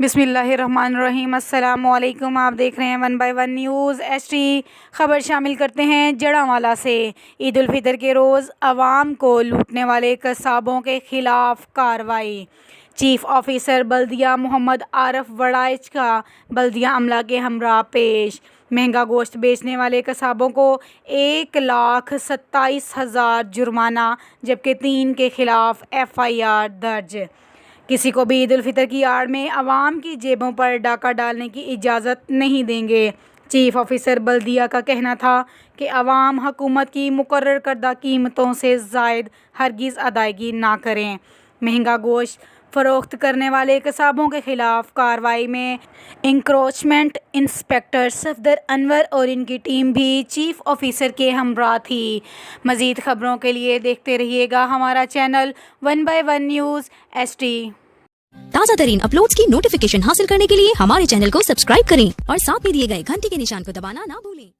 बिस्मिल्लाहिर्रहमानिर्रहीम। अस्सलाम वालेकुम। आप देख रहे हैं 1 बाय 1 न्यूज़ HD। ख़बर शामिल करते हैं जड़ांवाला से। ईद उल फितर के रोज़ अवाम को लूटने वाले कसाबों के ख़िलाफ़ कार्रवाई। चीफ ऑफिसर बल्दिया मोहम्मद आरफ वड़ाइच का बल्दिया अमला के हमरा पेश। महंगा गोश्त बेचने वाले कसाबों को 1,27,000 जुर्माना, जबकि 3 के ख़िलाफ़ FIR दर्ज। किसी को भी ईद उल फितर की आड़ में अवाम की जेबों पर डाका डालने की इजाज़त नहीं देंगे। चीफ ऑफिसर बल्दिया का कहना था कि अवाम हुकूमत की मुकर्रर करदा कीमतों से ज़ायद हरगिज़ अदायगी ना करें। महंगा गोश्त फ़रोख्त करने वाले कसाबों के ख़िलाफ़ कार्रवाई में इंक्रोचमेंट इंस्पेक्टर सफदर अनवर और इनकी टीम भी चीफ ऑफिसर के हमरा थी। मज़ीद ख़बरों के लिए देखते रहिएगा हमारा चैनल 1 बाय 1 न्यूज़ HD। ताज़ा तरीन अपलोड्स की नोटिफिकेशन हासिल करने के लिए हमारे चैनल को सब्सक्राइब करें और साथ में दिए गए घंटी के निशान को दबाना ना भूलें।